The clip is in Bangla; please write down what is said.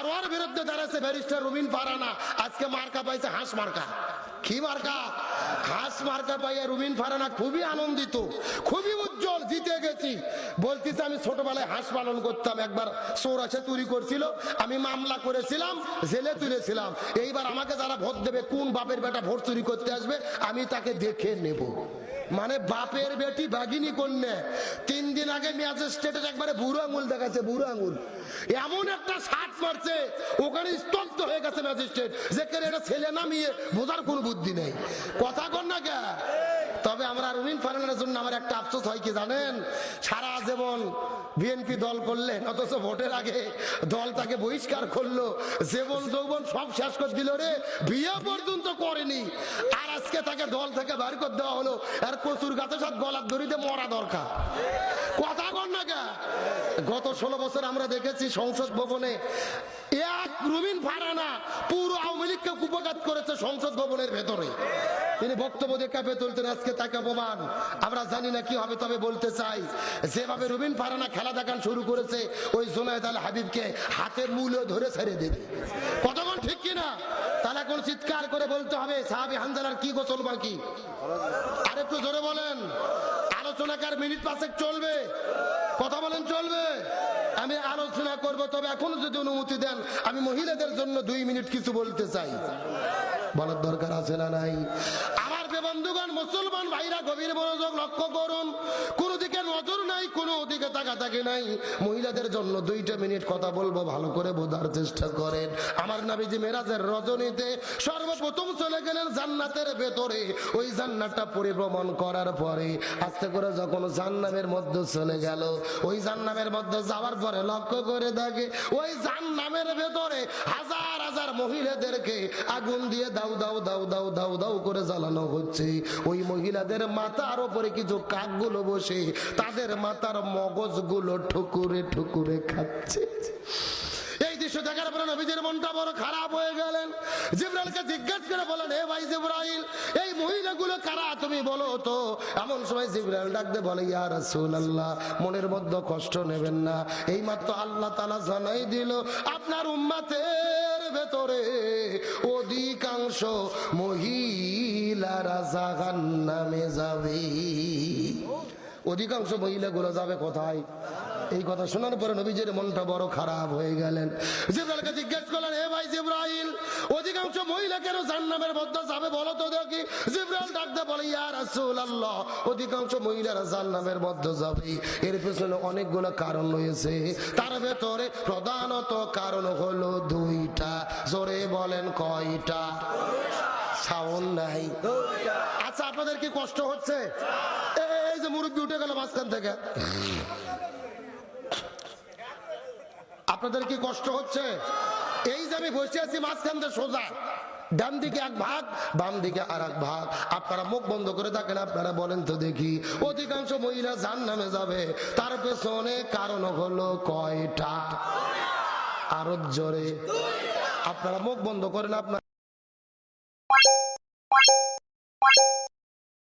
আর ওর বিরুদ্ধে দাঁড়াচ্ছে ব্যারিস্টার রুমিন ফারহানা। আজকে মার্কা পাইছে হাঁস মার্কা। কি মার্কা? হাঁস মার্কা পাইয়া রুমিন ফারহানা খুবই আনন্দিত, খুবই উজ্জ্বল, জিতে গেছি। বলতেছে আমি ছোটবেলায় হাঁস পালন করতাম, একবার চোর এসে চুরি করছিল, আমি মামলা করেছিলাম, জেলে তুলেছিলাম। এইবার আমাকে যারা ভোট দেবে, কোন বাপের বেটা ভোট চুরি করতে আসবে আমি তাকে দেখে নেব। মানে বাপের বেটি ভাগিনী কন্যা। 3 দিন আগে ম্যাজিস্ট্রেটের একবারে বুড়ো আঙুল দেখাচ্ছে, বুড়ো আঙুল এমন একটা শার্ট মারছে, ওখানে স্তব্ধ হয়ে গেছে ম্যাজিস্ট্রেট, যে এটা ছেলে না মেয়ে বোঝার কোনো বুদ্ধি নেই। কথা কর না কে? তবে আমরা রুমিন ফারহানার জন্য আমার একটা আফসোস হয় কি জানেন? সারা জীবন বিএনপি দল করলেন, অথচ ভোটের আগে দল তাকে বহিষ্কার করলো, জীবন যৌবন সব শেষ করে দিল রে, বিয়ে পর্যন্ত করেনি। আর আজকে তাকে দল থেকে বাইর করে দেওয়া হলো। আর কচুর গাছের সাথে গলার দড়িতে মরা দরকার। কথা কর না কে? গত 16 বছর আমরা দেখেছি সংসদ ভবনে এক রুমিন ফারহানা পুরো আওয়ামী লীগকে কুপঘাত করেছে সংসদ ভবনের ভেতরে। তিনি বক্তব্য দিয়ে কাঁপে তুলতেন। আজকে তাকে অপমান। আমরা জানি না কি হবে, তবে বলতে চাই যেভাবে রুমিন ফারহানা খেলা দেখান শুরু করেছে, ওই জুনায়েদ আল হাবিবকে হাতের মূলে ধরে ছেড়ে দেবে। কতক্ষণ ঠিক কিনা? তাহলে এখন চিৎকার করে বলতে হবে সাহাবী হানজালার কি গোসল বাকি। আর একটু জোরে বলেন। আলোচনাকার মিনিট 5 চলবে, কথা বলেন চলবে। আমি আলোচনা করব, তবে এখনো যদি অনুমতি দেন আমি মহিলাদের জন্য 2 মিনিট কিছু বলতে চাই। বলার দরকার আছে না নাই? আমার বন্ধুগণ, মুসলমান ভাইরা গভীর মনোযোগ লক্ষ্য করুন। কোনো দিকে নজর নাই, কোনো দিকে তাকাতাকি নাই। মহিলাদের জন্য 2টা মিনিট কথা বলবো, ভালো করে বোঝার চেষ্টা করেন। আমার নবীজি মেরাজের রজনীতে সর্বপ্রথম চলে গেলেন জান্নাতের ভেতরে। ওই জান্নাতটা পরিভ্রমণ করার পরে আস্তে করে যখন জান্নাতের মধ্যে চলে গেল, ওই জান্নাতের মধ্যে যাওয়ার পরে লক্ষ্য করে দেখে ওই জান্নাতের ভেতরে হাজার হাজার মহিলাদেরকে আগুন দিয়ে দাউ দাউ দাউ দাউ দাউ দাউ করে জ্বালানো হচ্ছে। ওই মহিলাদের মাথার উপরে কিছু কাকগুলো বসে তাদের মাথার মগজগুলো ঠুকুরে ঠুকুরে খাচ্ছে। এই দৃশ্য দেখার পরে নবীজির মনটা বড় খারাপ হয়ে গেলেন। জিবরাইলকে জিজ্ঞেস করে বলেন, হে ভাই জিবরাইল, এই মহিলাগুলো কারা তুমি বলো তো। এমন সময় জিবরাইল ডাক দিয়ে বলে, ইয়া রাসূলুল্লাহ, মনের মধ্যে কষ্ট নেবেন না। এইমাত্র আল্লাহ তাআলা জানাই দিল আপনার উম্মতের ভেতরে অধিকাংশ মহিলারা জাহান্নামে যাবে। অধিকাংশ মহিলাগুলো যাবে কোথায়? এই কথা শোনার পরে নবীজির মনটা বড় খারাপ হয়ে গেলেন। জিবরাইলকে জিজ্ঞেস করলেন, হে ভাই জিবরাইল, অধিকাংশ মহিলা কেন জাহান্নামের মধ্যে যাবে বলো তো দেখি। জিবরাইল ডাকতে বলে, ইয়া রাসূলুল্লাহ, অধিকাংশ মহিলারা জাহান্নামের মধ্যে যাবে। এর পেছনে অনেকগুলো কারণ রয়েছে, তার ভেতরে প্রধানত কারণ হলো 2টা। জোরে বলেন কয়টা? সাউন্ড নাই। আচ্ছা, আপনাদের কি কষ্ট হচ্ছে? এই যে মুরব্বি উঠে গেল মাঝখান থেকে, আপনাদের কি কষ্ট হচ্ছে? এই যে আমি বসে আছি মাঝখান থেকে সোজা, ডান দিকে এক ভাগ, বাম দিকে আর এক ভাগ। আপনারা মুখ বন্ধ করে থাকেন, আপনারা বলেন তো দেখি, অধিকাংশ মহিলা জাহান্নামে যাবে, তার পেছনে কারণ হলো কয়টা? আরো জোরে। আপনারা মুখ বন্ধ করেন, আপনার